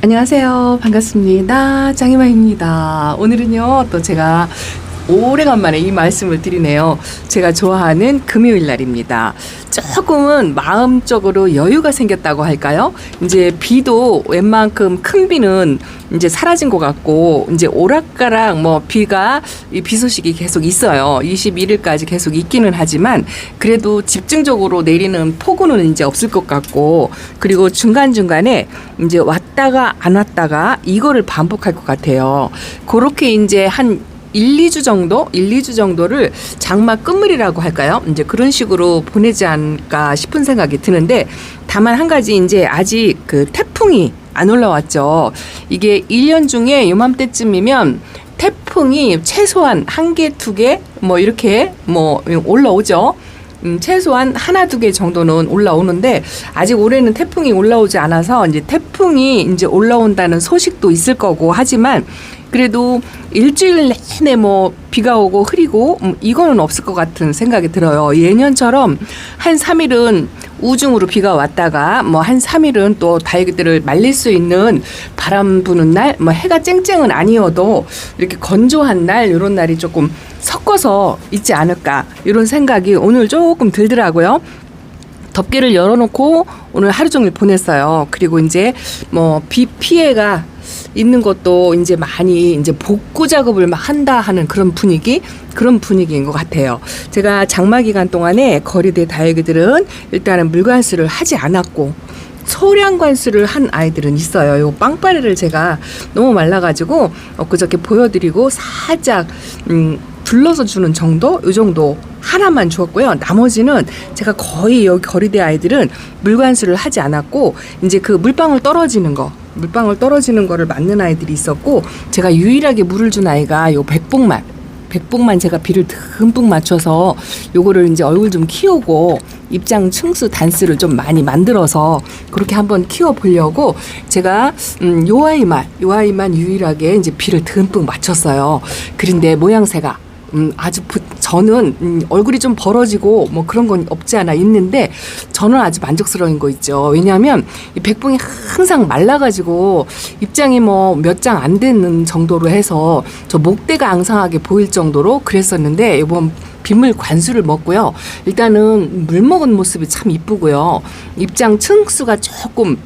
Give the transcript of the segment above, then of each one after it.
안녕하세요. 반갑습니다. 짱이마입니다. 오늘은요, 또 제가 오래간만에 이 말씀을 드리네요. 제가 좋아하는 금요일 날입니다. 조금은 마음적으로 여유가 생겼다고 할까요? 이제 비도 웬만큼 큰 비는 이제 사라진 것 같고, 이제 오락가락 비가 이 비 소식이 계속 있어요. 21일까지 계속 있기는 하지만, 그래도 집중적으로 내리는 폭우는 이제 없을 것 같고, 그리고 중간중간에 이제 왔다가 안 왔다가 이거를 반복할 것 같아요. 그렇게 이제 한 1-2주 정도를 장마 끝물이라고 할까요? 이제 그런 식으로 보내지 않을까 싶은 생각이 드는데, 다만 한 가지 이제 아직 그 태풍이 안 올라왔죠. 이게 1년 중에 요맘때쯤이면 태풍이 최소한 1개, 2개 이렇게 올라오죠. 최소한 1-2개 정도는 올라오는데, 아직 올해는 태풍이 올라오지 않아서 이제 태풍이 이제 올라온다는 소식도 있을 거고 하지만, 그래도 일주일 내내 비가 오고 흐리고 이거는 없을 것 같은 생각이 들어요. 예년처럼 한 3일은 우중으로 비가 왔다가 한 3일은 또 다육이들을 말릴 수 있는 바람 부는 날, 해가 쨍쨍은 아니어도 이렇게 건조한 날, 이런 날이 조금 섞어서 있지 않을까, 이런 생각이 오늘 조금 들더라고요. 덮개를 열어놓고 오늘 하루 종일 보냈어요. 그리고 이제 비 피해가 있는 것도 이제 많이 이제 복구 작업을 막 한다 하는 그런 분위기인 것 같아요. 제가 장마 기간 동안에 거리대 다육이들은 일단은 물관수를 하지 않았고, 소량 관수를 한 아이들은 있어요. 요 빵빠레를 제가 너무 말라가지고 그저께 보여드리고 살짝 둘러서 주는 정도, 요 정도 하나만 주었고요. 나머지는 제가 거의 여기 거리대 아이들은 물관수를 하지 않았고, 이제 그 물방울 떨어지는 거를 맞는 아이들이 있었고, 제가 유일하게 물을 준 아이가 요 백봉만 제가 비를 듬뿍 맞춰서 요거를 이제 얼굴 좀 키우고 입장 층수 단수를 좀 많이 만들어서 그렇게 한번 키워 보려고 제가 요 아이만 유일하게 이제 비를 듬뿍 맞췄어요. 그런데 모양새가 저는 얼굴이 좀 벌어지고 그런 건 없지 않아 있는데, 저는 아주 만족스러운 거 있죠. 왜냐하면 이 백봉이 항상 말라가지고 입장이 몇 장 안 되는 정도로 해서 저 목대가 앙상하게 보일 정도로 그랬었는데, 이번 빗물 관수를 먹고요. 일단은 물 먹은 모습이 참 이쁘고요. 입장 층수가 조금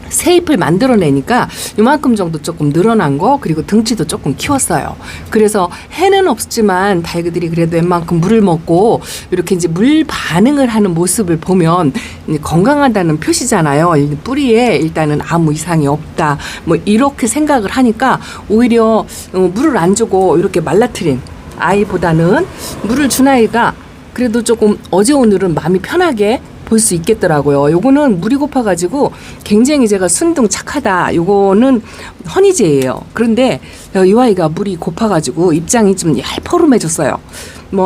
새 잎을 만들어내니까 이만큼 정도 조금 늘어난 거, 그리고 등치도 조금 키웠어요. 그래서 해는 없지만 다육이들이 그래도 웬만큼 물을 먹고 이렇게 이제 물 반응을 하는 모습을 보면 건강하다는 표시잖아요. 뿌리에 일단은 아무 이상이 없다, 이렇게 생각을 하니까 오히려 물을 안 주고 이렇게 말라트린 아이보다는 물을 준 아이가 그래도 조금 어제 오늘은 마음이 편하게 볼 수 있겠더라고요. 요거는 물이 고파가지고 굉장히 제가 순둥 착하다, 요거는 허니제예요. 그런데 이 아이가 물이 고파가지고 입장이 좀 얄퍼름해졌어요.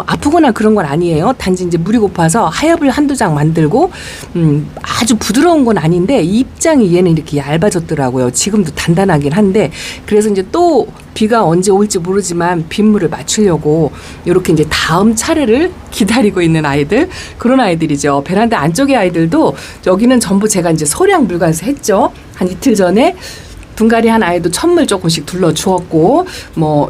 아프거나 그런 건 아니에요. 단지 이제 물이 고파서 하엽을 1-2장 만들고 아주 부드러운 건 아닌데 입장이 얘는 이렇게 얇아졌더라고요. 지금도 단단하긴 한데, 그래서 이제 또 비가 언제 올지 모르지만 빗물을 맞추려고 이렇게 이제 다음 차례를 기다리고 있는 아이들, 그런 아이들이죠. 베란다 안쪽의 아이들도 여기는 전부 제가 이제 소량 물관수 했죠. 한 이틀 전에 둥가리 한 아이도 천물 조금씩 둘러 주었고,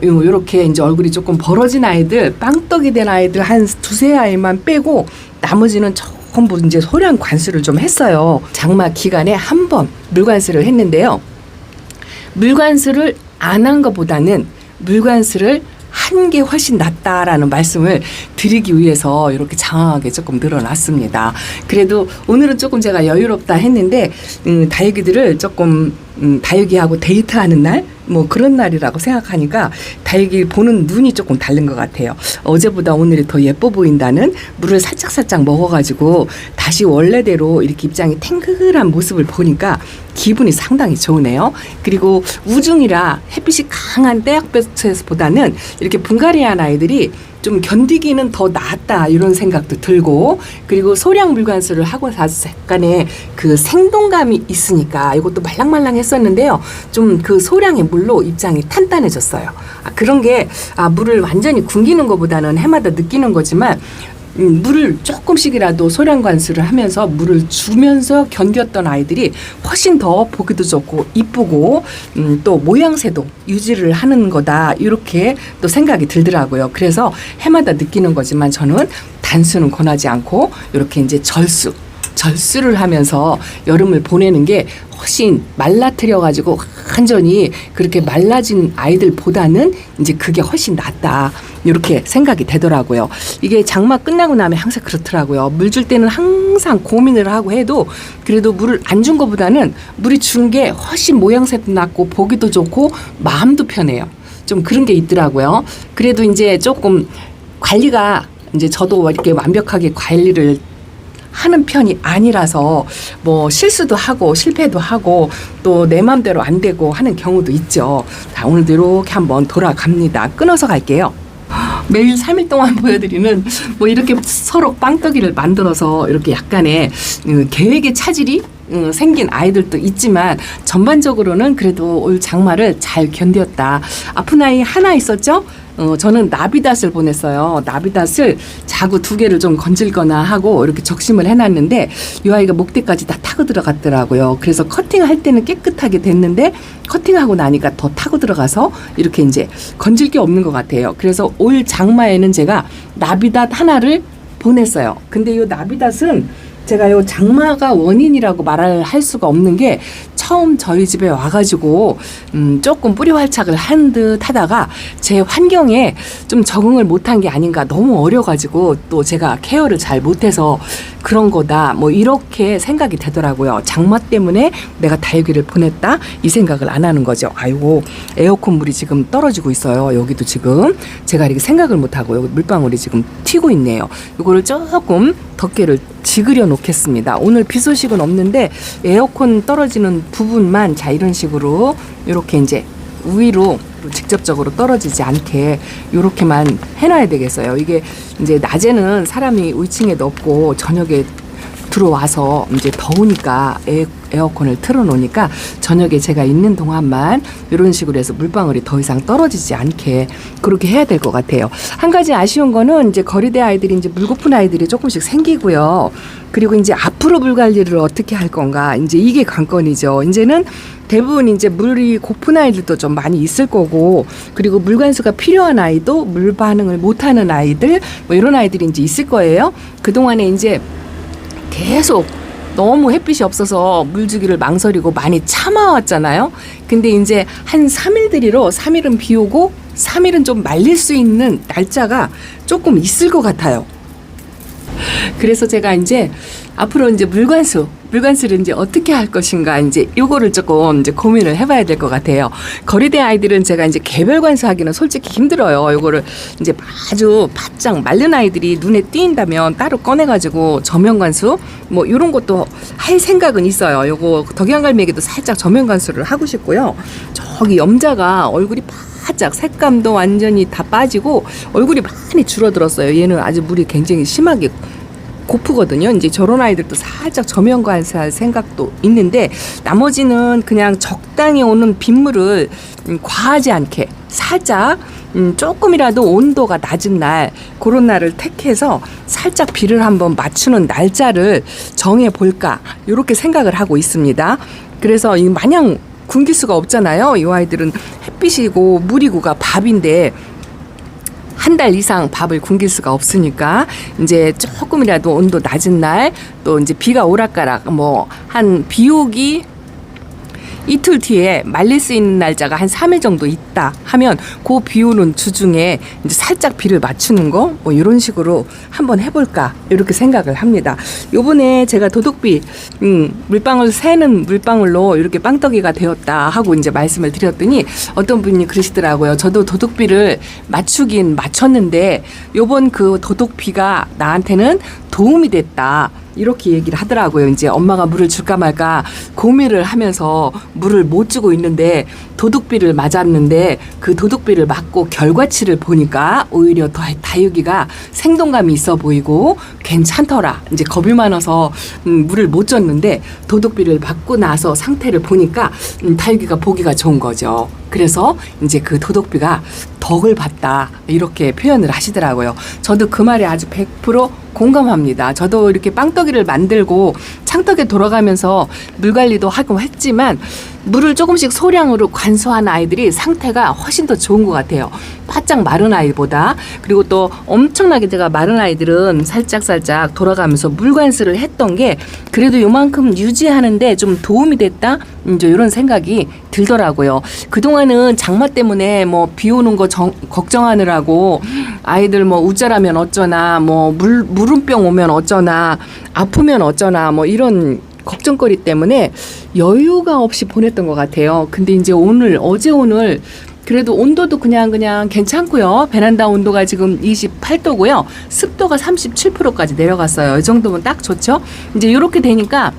요렇게 이제 얼굴이 조금 벌어진 아이들, 빵떡이 된 아이들 한 2-3 아이만 빼고 나머지는 전부 이제 소량 관수를 좀 했어요. 장마 기간에 한 번 물관수를 했는데요. 물관수를 안 한 것보다는 물관수를 한 게 훨씬 낫다라는 말씀을 드리기 위해서 이렇게 장황하게 조금 늘어났습니다. 그래도 오늘은 조금 제가 여유롭다 했는데, 다육이들을 조금 다육이하고 데이트하는 날, 그런 날이라고 생각하니까 다육이 보는 눈이 조금 다른 것 같아요. 어제보다 오늘이 더 예뻐 보인다는, 물을 살짝 먹어가지고 다시 원래대로 이렇게 입장이 탱글한 모습을 보니까 기분이 상당히 좋으네요. 그리고 우중이라 햇빛이 강한 떼약볕에서보다는 이렇게 분갈이한 아이들이 좀 견디기는 더 낫다, 이런 생각도 들고, 그리고 소량 물관수를 하고 나서 약간의 그 생동감이 있으니까 이것도 말랑말랑했었는데요. 좀 그 소량의 물로 입장이 탄탄해졌어요. 그런 게 물을 완전히 굶기는 것보다는 해마다 느끼는 거지만 물을 조금씩이라도 소량 관수를 하면서 물을 주면서 견뎠던 아이들이 훨씬 더 보기도 좋고 이쁘고 또 모양새도 유지를 하는 거다 이렇게 또 생각이 들더라고요. 그래서 해마다 느끼는 거지만 저는 단수는 권하지 않고 이렇게 이제 절수를 하면서 여름을 보내는 게 훨씬 말라트려 가지고 완전히 그렇게 말라진 아이들보다는 이제 그게 훨씬 낫다 이렇게 생각이 되더라고요. 이게 장마 끝나고 나면 항상 그렇더라고요. 물 줄 때는 항상 고민을 하고 해도 그래도 물을 안 준 것보다는 물이 준 게 훨씬 모양새도 낫고 보기도 좋고 마음도 편해요. 좀 그런 게 있더라고요. 그래도 이제 조금 관리가 이제 저도 이렇게 완벽하게 관리를 하는 편이 아니라서 뭐 실수도 하고 실패도 하고 또 내 맘대로 안 되고 하는 경우도 있죠. 자, 오늘도 이렇게 한번 돌아갑니다. 끊어서 갈게요. 매일 3일 동안 보여드리는 뭐 이렇게 서로 빵떡이를 만들어서 이렇게 약간의 계획의 차질이 생긴 아이들도 있지만 전반적으로는 그래도 올 장마를 잘 견뎠다. 아픈 아이 하나 있었죠? 저는 나비닷을 보냈어요. 나비닷을 자구 2개를 좀 건질거나 하고 이렇게 적심을 해놨는데 이 아이가 목대까지 다 타고 들어갔더라고요. 그래서 커팅할 때는 깨끗하게 됐는데 커팅하고 나니까 더 타고 들어가서 이렇게 이제 건질 게 없는 것 같아요. 그래서 올 장마에는 제가 나비닷 하나를 보냈어요. 근데 이 나비닷은 제가 요 장마가 원인이라고 말을 할 수가 없는 게 처음 저희 집에 와가지고 조금 뿌리 활착을 한 듯 하다가 제 환경에 좀 적응을 못한 게 아닌가 너무 어려가지고 또 제가 케어를 잘 못해서 그런 거다 뭐 이렇게 생각이 되더라고요. 장마 때문에 내가 다육이를 보냈다 이 생각을 안 하는 거죠. 아이고 에어컨 물이 지금 떨어지고 있어요. 여기도 지금 제가 이렇게 생각을 못하고 여기 물방울이 지금 튀고 있네요. 이거를 조금 덮개를 지그려 놓겠습니다. 오늘 비 소식은 없는데 에어컨 떨어지는 부분만 자 이런 식으로 이렇게 이제 위로 직접적으로 떨어지지 않게 이렇게만 해놔야 되겠어요. 이게 이제 낮에는 사람이 위층에도 없고 저녁에 들어와서 이제 더우니까 에어컨을 틀어놓으니까 저녁에 제가 있는 동안만 이런 식으로 해서 물방울이 더 이상 떨어지지 않게 그렇게 해야 될 것 같아요. 한 가지 아쉬운 거는 이제 거리대 아이들이 이제 물 고픈 아이들이 조금씩 생기고요. 그리고 이제 앞으로 물 관리를 어떻게 할 건가 이제 이게 관건이죠. 이제는 대부분 이제 물이 고픈 아이들도 좀 많이 있을 거고 그리고 물 관수가 필요한 아이도 물 반응을 못하는 아이들 뭐 이런 아이들이 이제 있을 거예요. 그동안에 이제 계속 너무 햇빛이 없어서 물 주기를 망설이고 많이 참아왔잖아요. 근데 이제 한 3일들이로 3일은 비 오고 3일은 좀 말릴 수 있는 날짜가 조금 있을 것 같아요. 그래서 제가 이제 앞으로 이제 물관수를 이제 어떻게 할 것인가 이제 요거를 조금 이제 고민을 해봐야 될 것 같아요. 거리대 아이들은 제가 이제 개별 관수하기는 솔직히 힘들어요. 요거를 이제 아주 바짝 마른 아이들이 눈에 띄인다면 따로 꺼내가지고 저면 관수 뭐 요런 것도 할 생각은 있어요. 요거 덕양갈매기도 살짝 저면 관수를 하고 싶고요. 저기 염자가 얼굴이 바짝 색감도 완전히 다 빠지고 얼굴이 많이 줄어들었어요. 얘는 아주 물이 굉장히 심하게 고프거든요. 이제 저런 아이들도 살짝 저면 관수할 생각도 있는데 나머지는 그냥 적당히 오는 빗물을 과하지 않게 살짝 조금이라도 온도가 낮은 날 그런 날을 택해서 살짝 비를 한번 맞추는 날짜를 정해 볼까 이렇게 생각을 하고 있습니다. 그래서 이 마냥 굶길 수가 없잖아요. 이 아이들은 햇빛이고 물이고가 밥인데 한 달 이상 밥을 굶길 수가 없으니까 이제 조금이라도 온도 낮은 날 또 이제 비가 오락가락 뭐 한 비 오기 이틀 뒤에 말릴 수 있는 날짜가 한 3일 정도 있다 하면 그 비 오는 주 중에 이제 살짝 비를 맞추는 거 뭐 이런 식으로 한번 해볼까 이렇게 생각을 합니다. 요번에 제가 도둑비 물방울 새는 물방울로 이렇게 빵떡이가 되었다 하고 이제 말씀을 드렸더니 어떤 분이 그러시더라고요. 저도 도둑비를 맞추긴 맞췄는데 요번 그 도둑비가 나한테는 도움이 됐다. 이렇게 얘기를 하더라고요. 이제 엄마가 물을 줄까 말까 고민을 하면서 물을 못 주고 있는데 도둑비를 맞았는데 그 도둑비를 맞고 결과치를 보니까 오히려 더 다육이가 생동감이 있어 보이고 괜찮더라. 이제 겁이 많아서 물을 못 줬는데 도독비를 받고 나서 상태를 보니까 다육이가 보기가 좋은 거죠. 그래서 이제 그 도독비가 덕을 봤다 이렇게 표현을 하시더라고요. 저도 그 말에 아주 100% 공감합니다. 저도 이렇게 빵떡이를 만들고 창떡에 돌아가면서 물 관리도 하고 했지만 물을 조금씩 소량으로 관수한 아이들이 상태가 훨씬 더 좋은 것 같아요. 바짝 마른 아이보다. 그리고 또 엄청나게 제가 마른 아이들은 살짝 돌아가면서 물 관수를 했던 게 그래도 요만큼 유지하는데 좀 도움이 됐다? 이제 이런 생각이 들더라고요. 그동안은 장마 때문에 뭐 비 오는 거 걱정하느라고 아이들 뭐 우짜라면 어쩌나 뭐 물음병 오면 어쩌나 아프면 어쩌나 뭐 이런 걱정거리 때문에 여유가 없이 보냈던 것 같아요. 근데 이제 어제 오늘 그래도 온도도 그냥 괜찮고요. 베란다 온도가 지금 28도고요. 습도가 37%까지 내려갔어요. 이 정도면 딱 좋죠. 이제 이렇게 되니까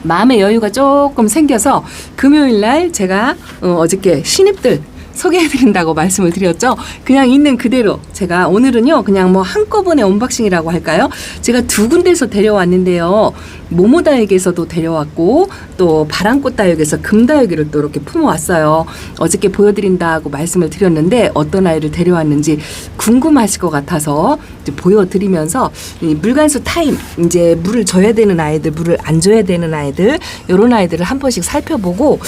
마음의 여유가 조금 생겨서 금요일 날 제가 어저께 신입들 소개해드린다고 말씀을 드렸죠. 그냥 있는 그대로 제가 오늘은요 그냥 뭐 한꺼번에 언박싱이라고 할까요? 제가 2군데에서 데려왔는데요. 모모다육에서도 데려왔고 또 바람꽃다육에서 금다육이를 또 이렇게 품어왔어요. 어저께 보여드린다고 말씀을 드렸는데 어떤 아이를 데려왔는지 궁금하실 것 같아서 이제 보여드리면서 이 물관수 타임 이제 물을 줘야 되는 아이들 물을 안 줘야 되는 아이들 이런 아이들을 한 번씩 살펴보고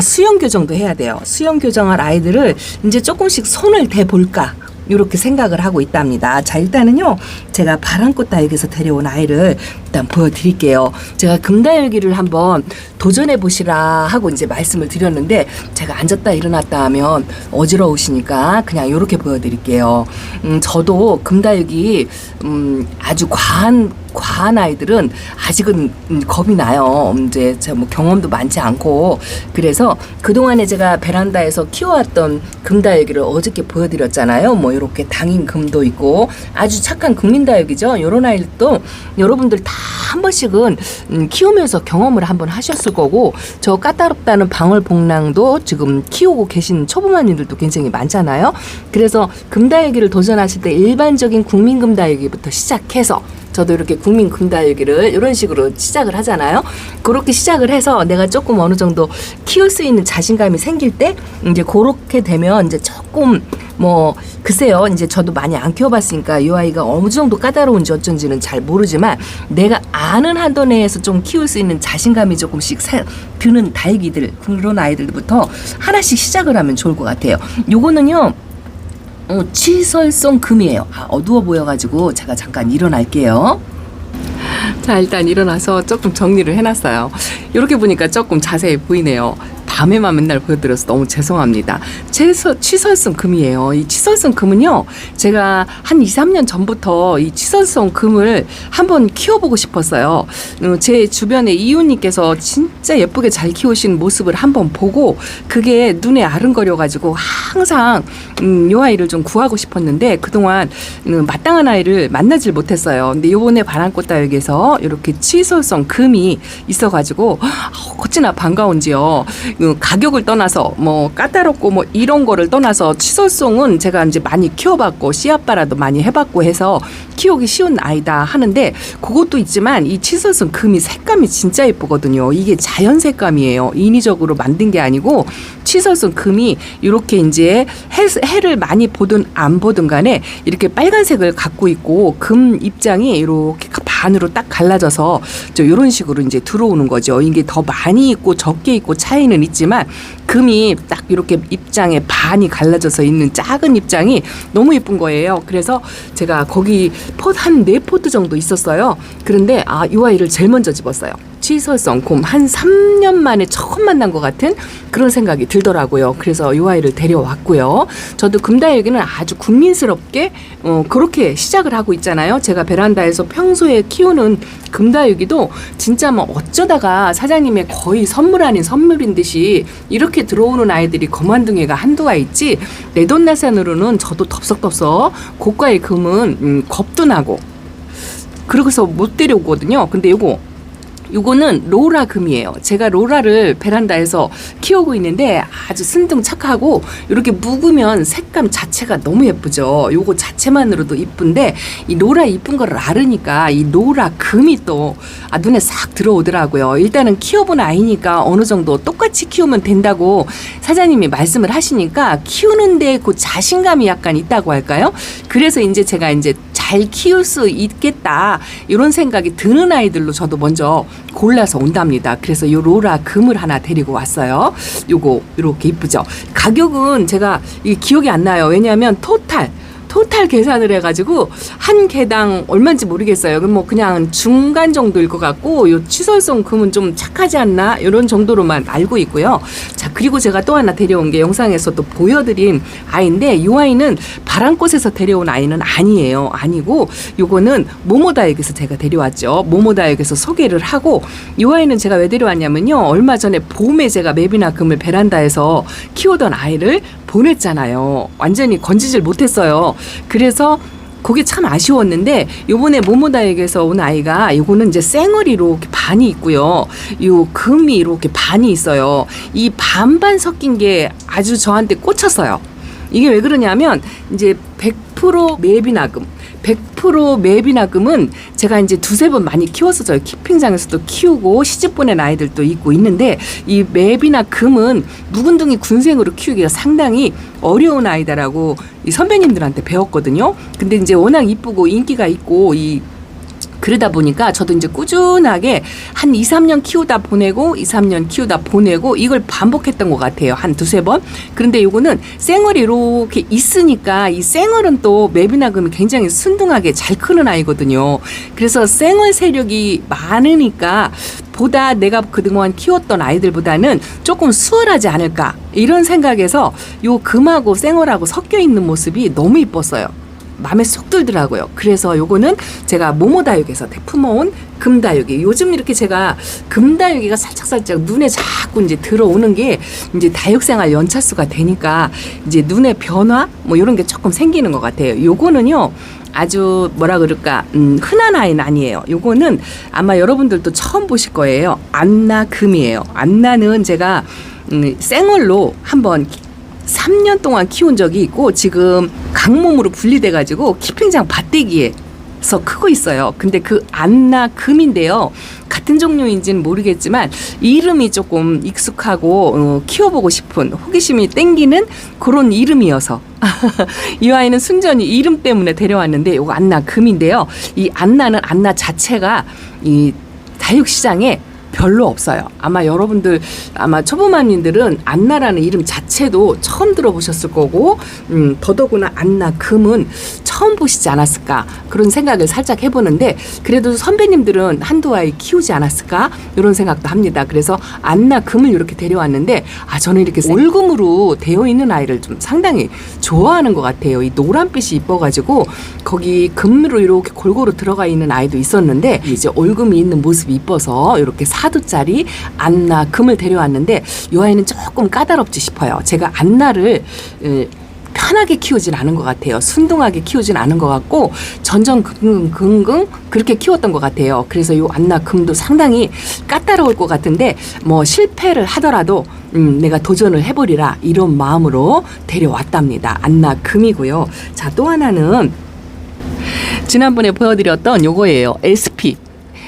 수영 교정도 해야 돼요. 수영 교정할 아이들을 이제 조금씩 손을 대볼까 이렇게 생각을 하고 있답니다. 자, 일단은요 제가 바람꽃다육에서 데려온 아이를 일단 보여드릴게요. 제가 금다육이를 한번 도전해 보시라 하고 이제 말씀을 드렸는데 제가 앉았다 일어났다 하면 어지러우시니까 그냥 이렇게 보여드릴게요. 저도 금다육이 아주 과한 아이들은 아직은 겁이 나요. 이제 제가 뭐 경험도 많지 않고 그래서 그동안에 제가 베란다에서 키워왔던 금다육이를 어저께 보여드렸잖아요. 뭐 이렇게 당인 금도 있고 아주 착한 국민다육이죠. 이런 아이들도 여러분들 다 한 번씩은 키우면서 경험을 한번 하셨을 거고 저 까다롭다는 방울복랑도 지금 키우고 계신 초보마님들도 굉장히 많잖아요. 그래서 금다육이를 도전하실 때 일반적인 국민금다육이부터 시작해서 저도 이렇게 국민금다육이를 이런 식으로 시작을 하잖아요. 그렇게 시작을 해서 내가 조금 어느 정도 키울 수 있는 자신감이 생길 때 이제 그렇게 되면 이제 조금 뭐 글쎄요 이제 저도 많이 안 키워봤으니까 이 아이가 어느 정도 까다로운지 어쩐지는 잘 모르지만 내가 아는 한도 내에서 좀 키울 수 있는 자신감이 조금씩 드는 다육이들 그런 아이들부터 하나씩 시작을 하면 좋을 것 같아요. 요거는요 치설성 금이에요. 어두워 보여가지고 제가 잠깐 일어날게요. 자, 일단 일어나서 조금 정리를 해놨어요. 이렇게 보니까 조금 자세히 보이네요. 밤에만 맨날 보여드려서 너무 죄송합니다. 치설성 금이에요. 이 치설성 금은요, 제가 한 2, 3년 전부터 이 치설성 금을 한번 키워보고 싶었어요. 제 주변에 이웃님께서 진짜 예쁘게 잘 키우신 모습을 한번 보고 그게 눈에 아른거려가지고 항상 이 아이를 좀 구하고 싶었는데 그동안 마땅한 아이를 만나질 못했어요. 근데 요번에 바람꽃다육에서 이렇게 치설성 금이 있어가지고 어찌나 반가운지요. 가격을 떠나서 뭐 까다롭고 뭐 이런 거를 떠나서 치설송은 제가 이제 많이 키워봤고 씨앗바라도 많이 해봤고 해서 키우기 쉬운 아이다 하는데 그것도 있지만 이 치설송 금이 색감이 진짜 예쁘거든요. 이게 자연 색감이에요. 인위적으로 만든 게 아니고 치설송 금이 이렇게 이제 해를 많이 보든 안 보든 간에 이렇게 빨간색을 갖고 있고 금 입장이 이렇게 반으로 딱 갈라져서 이런 식으로 이제 들어오는 거죠. 이게 더 많이 있고 적게 있고 차이는 있지만 금이 딱 이렇게 입장에 반이 갈라져서 있는 작은 입장이 너무 예쁜 거예요. 그래서 제가 거기 한 4포트 정도 있었어요. 그런데 이 아이를 제일 먼저 집었어요. 치설성 곰 한 3년 만에 처음 만난 것 같은 그런 생각이 들더라고요. 그래서 이 아이를 데려왔고요. 저도 금다육이는 아주 국민스럽게 그렇게 시작을 하고 있잖아요. 제가 베란다에서 평소에 키우는 금다육이도 진짜 뭐 어쩌다가 사장님의 거의 선물 아닌 선물인 듯이 이렇게 들어오는 아이들이 거만둥이가 한두 아 있지 내돈나산으로는 저도 덥석덥석 고가의 금은 겁도 나고 그러고서 못 데려오거든요. 근데 요거는 로라 금이에요. 제가 로라를 베란다에서 키우고 있는데 아주 순둥착하고 이렇게 묵으면 색감 자체가 너무 예쁘죠. 요거 자체만으로도 이쁜데 이 로라 이쁜 거를 알으니까 이 로라 금이 또 눈에 싹 들어오더라고요. 일단은 키워본 아이니까 어느 정도 똑같이 키우면 된다고 사장님이 말씀을 하시니까 키우는데 그 자신감이 약간 있다고 할까요? 그래서 이제 제가 이제 잘 키울 수 있겠다 이런 생각이 드는 아이들로 저도 먼저 골라서 온답니다. 그래서 요 로라 금을 하나 데리고 왔어요. 요거 이렇게 이쁘죠. 가격은 제가 이게 기억이 안 나요. 왜냐하면 토탈 계산을 해가지고 한 개당 얼마인지 모르겠어요. 뭐 그냥 중간 정도일 것 같고 요 취설성 금은 좀 착하지 않나 이런 정도로만 알고 있고요. 자, 그리고 제가 또 하나 데려온 게 영상에서 또 보여드린 아이인데 이 아이는 바람꽃에서 데려온 아이는 아니에요. 아니고 요거는 모모다육에서 제가 데려왔죠. 모모다육에서 소개를 하고 이 아이는 제가 왜 데려왔냐면요. 얼마 전에 봄에 제가 맵이나 금을 베란다에서 키우던 아이를 보냈잖아요. 완전히 건지질 못했어요. 그래서 그게 참 아쉬웠는데 요번에 모모다육에서 온 아이가 요거는 이제 쌩얼이로 이렇게 반이 있고요. 요 금이 이렇게 반이 있어요. 이 반반 섞인 게 아주 저한테 꽂혔어요. 이게 왜 그러냐면 이제 100% 맵이나금 100% 맵이나금은 제가 이제 두세 번 많이 키웠었어요. 키핑장에서도 키우고 시집 보낸 아이들도 있고 있는데 이 맵이나금은 묵은둥이 군생으로 키우기가 상당히 어려운 아이다라고 이 선배님들한테 배웠거든요. 근데 이제 워낙 이쁘고 인기가 있고 그러다 보니까 저도 이제 꾸준하게 한 2, 3년 키우다 보내고 2, 3년 키우다 보내고 이걸 반복했던 것 같아요. 한 두세 번. 그런데 요거는 쌩얼이 이렇게 있으니까 이 쌩얼은 또 맵이나금이 굉장히 순둥하게 잘 크는 아이거든요. 그래서 쌩얼 세력이 많으니까 보다 내가 그동안 키웠던 아이들보다는 조금 수월하지 않을까 이런 생각에서 요 금하고 쌩얼하고 섞여 있는 모습이 너무 이뻤어요. 마음에 쏙 들더라고요. 그래서 요거는 제가 모모다육에서 품어온 금다육이 요즘 이렇게 제가 금다육이가 살짝살짝 눈에 자꾸 이제 들어오는 게 이제 다육생활 연차수가 되니까 이제 눈의 변화 뭐 이런 게 조금 생기는 것 같아요. 요거는요. 아주 뭐라 그럴까 흔한 아이는 아니에요. 요거는 아마 여러분들도 처음 보실 거예요. 안나금이에요. 안나는 제가 생얼로 한번 3년 동안 키운 적이 있고 지금 강몸으로 분리돼 가지고 키핑장 밭대기에서 크고 있어요. 근데 그 안나금인데요. 같은 종류인지는 모르겠지만 이름이 조금 익숙하고 키워보고 싶은 호기심이 땡기는 그런 이름이어서 이 아이는 순전히 이름 때문에 데려왔는데 이거 안나금인데요. 이 안나는 안나 자체가 이 다육시장에 별로 없어요. 아마 여러분들 아마 초보맘님들은 안나라는 이름 자체도 처음 들어보셨을 거고 더더구나 안나금은 처음 보시지 않았을까 그런 생각을 살짝 해보는데 그래도 선배님들은 한두 아이 키우지 않았을까 이런 생각도 합니다. 그래서 안나금을 이렇게 데려왔는데 저는 이렇게 올금으로 되어 있는 아이를 좀 상당히 좋아하는 것 같아요. 이 노란빛이 이뻐가지고 거기 금으로 이렇게 골고루 들어가 있는 아이도 있었는데 이제 올금이 있는 모습이 이뻐서 이렇게 4두짜리 안나금을 데려왔는데 이 아이는 조금 까다롭지 싶어요. 제가 안나를 편하게 키우진 않은 것 같아요. 순둥하게 키우진 않은 것 같고 전전긍긍 그렇게 키웠던 것 같아요. 그래서 이 안나금도 상당히 까다로울 것 같은데 뭐 실패를 하더라도 내가 도전을 해보리라 이런 마음으로 데려왔답니다. 안나금이고요. 자, 또 하나는 지난번에 보여드렸던 요거예요.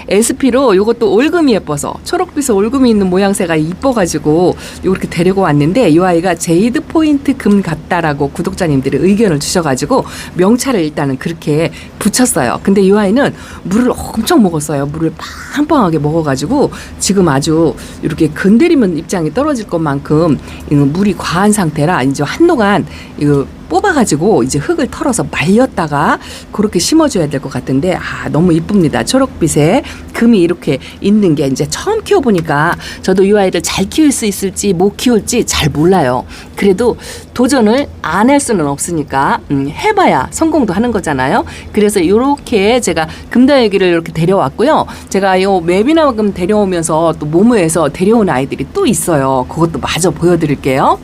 SP로 요것도 올금이 예뻐서 초록빛에 올금이 있는 모양새가 이뻐가지고 이렇게 데리고 왔는데 이 아이가 제이드 포인트 금 같다라고 구독자님들이 의견을 주셔가지고 명찰을 일단은 그렇게 붙였어요. 근데 이 아이는 물을 엄청 먹었어요. 물을 빵빵하게 먹어가지고 지금 아주 이렇게 건드리면 입장이 떨어질 것만큼 물이 과한 상태라 이제 한동안 이거 뽑아가지고 이제 흙을 털어서 말렸다가 그렇게 심어줘야 될 것 같은데 너무 이쁩니다. 초록빛에 금이 이렇게 있는 게 이제 처음 키워보니까 저도 이 아이를 잘 키울 수 있을지 못 키울지 잘 몰라요. 그래도 도전을 안 할 수는 없으니까 해봐야 성공도 하는 거잖아요. 그래서 이렇게 제가 금다육이를 이렇게 데려왔고요. 제가 요 맵이나금 데려오면서 또 모모에서 데려온 아이들이 또 있어요. 그것도 마저 보여드릴게요.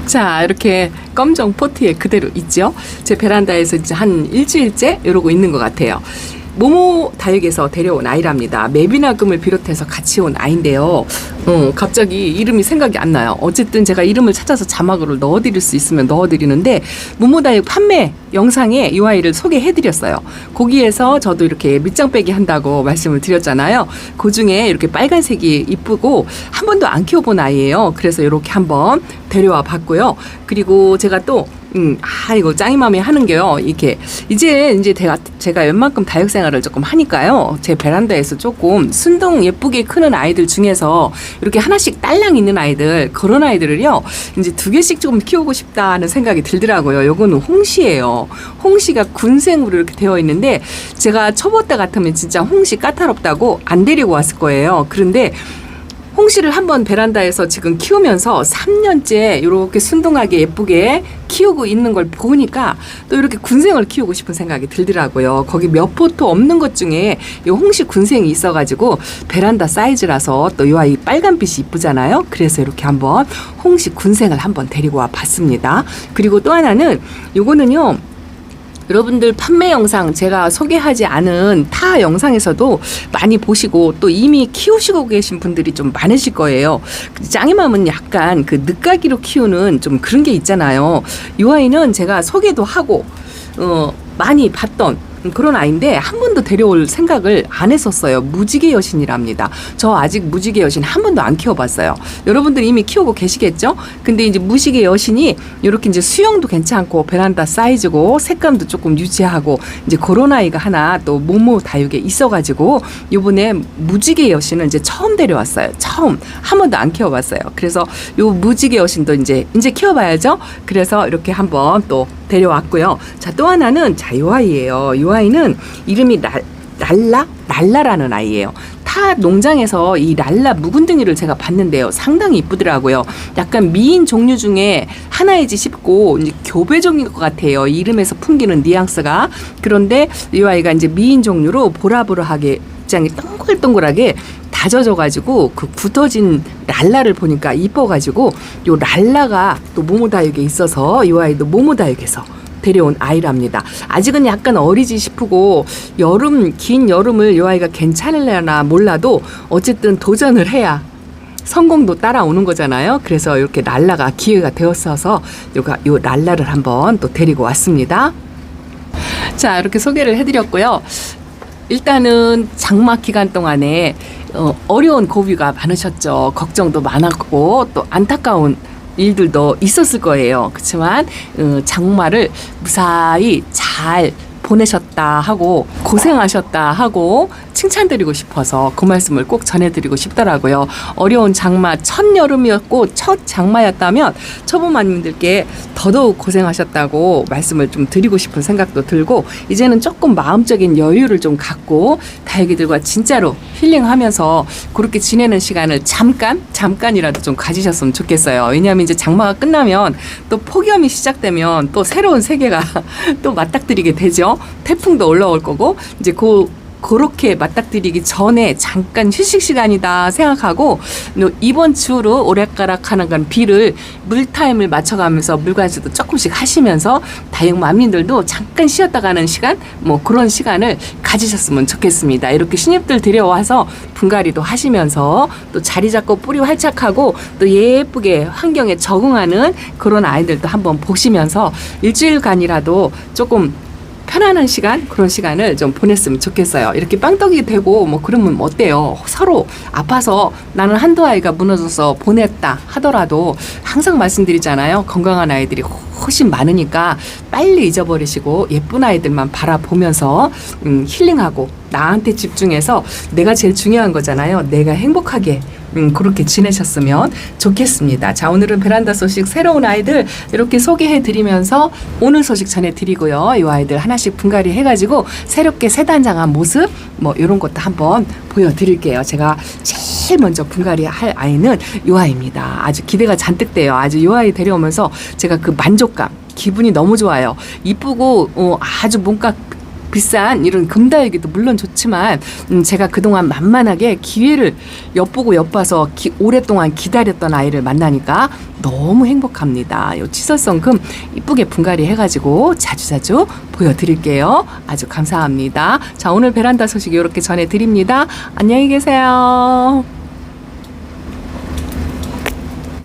자, 이렇게 검정 포트에 그대로 있죠. 제 베란다에서 이제 한 일주일째 이러고 있는 것 같아요. 모모 다육에서 데려온 아이랍니다. 매비나금을 비롯해서 같이 온 아이인데요. 갑자기 이름이 생각이 안 나요. 어쨌든 제가 이름을 찾아서 자막으로 넣어드릴 수 있으면 넣어드리는데, 모모 다육 판매 영상에 이 아이를 소개해드렸어요. 거기에서 저도 이렇게 밑장 빼기 한다고 말씀을 드렸잖아요. 그 중에 이렇게 빨간색이 이쁘고 한 번도 안 키워본 아이예요. 그래서 이렇게 한번 데려와 봤고요. 그리고 제가 또 이거 짱이맘에 하는 게요. 이렇게 이제 제가 웬만큼 다육 생활을 조금 하니까요. 제 베란다에서 조금 순둥 예쁘게 크는 아이들 중에서 이렇게 하나씩 딸랑 있는 아이들, 그런 아이들을요, 이제 2개씩 조금 키우고 싶다는 생각이 들더라고요. 요거는 홍시예요. 홍시가 군생으로 이렇게 되어 있는데, 제가 초보 때 같으면 진짜 홍시 까다롭다고 안 데리고 왔을 거예요. 그런데 홍시를 한번 베란다에서 지금 키우면서 3년째 이렇게 순둥하게 예쁘게 키우고 있는 걸 보니까 또 이렇게 군생을 키우고 싶은 생각이 들더라고요. 거기 몇 포토 없는 것 중에 이 홍시 군생이 있어가지고 베란다 사이즈라서 또 이 아이 빨간빛이 이쁘잖아요. 그래서 이렇게 한번 홍시 군생을 한번 데리고 와 봤습니다. 그리고 또 하나는 요거는요, 여러분들 판매 영상 제가 소개하지 않은 타 영상에서도 많이 보시고 또 이미 키우시고 계신 분들이 좀 많으실 거예요. 짱이맘은 약간 그 늦가기로 키우는 좀 그런 게 있잖아요. 이 아이는 제가 소개도 하고 많이 봤던 그런 아이인데 한 번도 데려올 생각을 안 했었어요. 무지개 여신이랍니다. 저 아직 무지개 여신 한 번도 안 키워봤어요. 여러분들 이미 키우고 계시겠죠? 근데 이제 무지개 여신이 이렇게 이제 수영도 괜찮고 베란다 사이즈고 색감도 조금 유지하고 이제 그런 아이가 하나 또 모모 다육에 있어가지고 요번에 무지개 여신을 이제 처음 데려왔어요. 처음 한 번도 안 키워봤어요. 그래서 요 무지개 여신도 이제 키워봐야죠. 그래서 이렇게 한번 또 데려왔고요. 자, 또 하나는 요 아이예요. 요 아이는 이름이 랄라라는 아이예요. 타 농장에서 이 랄라 묵은둥이를 제가 봤는데요. 상당히 이쁘더라고요. 약간 미인 종류 중에 하나이지 싶고 이제 교배종인 것 같아요. 이름에서 풍기는 뉘앙스가. 그런데 이 아이가 이제 미인 종류로 보라보라하게 입장이 동글동글하게 다져져가지고 그 굳어진 랄라를 보니까 이뻐가지고 요 랄라가 또 모모다육에 있어서 이 아이도 모모다육에서 데려온 아이랍니다. 아직은 약간 어리지 싶고 긴 여름을 이 아이가 괜찮으려나 몰라도 어쨌든 도전을 해야 성공도 따라오는 거잖아요. 그래서 이렇게 랄라가 기회가 되었어서 요 랄라를 한번 또 데리고 왔습니다. 자, 이렇게 소개를 해드렸고요. 일단은 장마 기간 동안에 어려운 고비가 많으셨죠. 걱정도 많았고 또 안타까운 일들도 있었을 거예요. 그렇지만 장마를 무사히 잘 보내셨다 하고 고생하셨다 하고 칭찬드리고 싶어서 그 말씀을 꼭 전해드리고 싶더라고요. 어려운 장마, 첫 여름이었고 첫 장마였다면 초보마님들께 더더욱 고생하셨다고 말씀을 좀 드리고 싶은 생각도 들고, 이제는 조금 마음적인 여유를 좀 갖고 다육이들과 진짜로 힐링하면서 그렇게 지내는 시간을 잠깐이라도 좀 가지셨으면 좋겠어요. 왜냐하면 이제 장마가 끝나면 또 폭염이 시작되면 또 새로운 세계가 또 맞닥뜨리게 되죠. 태풍도 올라올 거고 이제 그렇게 맞닥뜨리기 전에 잠깐 휴식 시간이다 생각하고 이번 주로 오락가락하는 건 비를 물타임을 맞춰가면서 물관수도 조금씩 하시면서 다육맘님들도 잠깐 쉬었다 가는 시간, 뭐 그런 시간을 가지셨으면 좋겠습니다. 이렇게 신입들 데려와서 분갈이도 하시면서 또 자리 잡고 뿌리 활착하고 또 예쁘게 환경에 적응하는 그런 아이들도 한번 보시면서 일주일간이라도 조금 편안한 시간, 그런 시간을 좀 보냈으면 좋겠어요. 이렇게 빵떡이 되고 뭐 그러면 어때요? 서로 아파서 나는 한두 아이가 무너져서 보냈다 하더라도 항상 말씀드리잖아요. 건강한 아이들이 훨씬 많으니까 빨리 잊어버리시고 예쁜 아이들만 바라보면서 힐링하고 나한테 집중해서 내가 제일 중요한 거잖아요. 내가 행복하게 그렇게 지내셨으면 좋겠습니다. 자, 오늘은 베란다 소식 새로운 아이들 이렇게 소개해드리면서 오늘 소식 전해드리고요. 이 아이들 하나씩 분갈이 해가지고 새롭게 새단장한 모습 뭐 이런 것도 한번 보여드릴게요. 제가 제일 먼저 분갈이 할 아이는 이 아이입니다. 아주 기대가 잔뜩 돼요. 아주 이 아이 데려오면서 제가 그 만족감, 기분이 너무 좋아요. 이쁘고 아주 몸값 비싼 이런 금다육이도 물론 좋지만 제가 그동안 만만하게 기회를 엿보고 엿봐서 오랫동안 기다렸던 아이를 만나니까 너무 행복합니다. 요 치설성 금 이쁘게 분갈이 해가지고 자주자주 보여드릴게요. 아주 감사합니다. 자, 오늘 베란다 소식 이렇게 전해드립니다. 안녕히 계세요.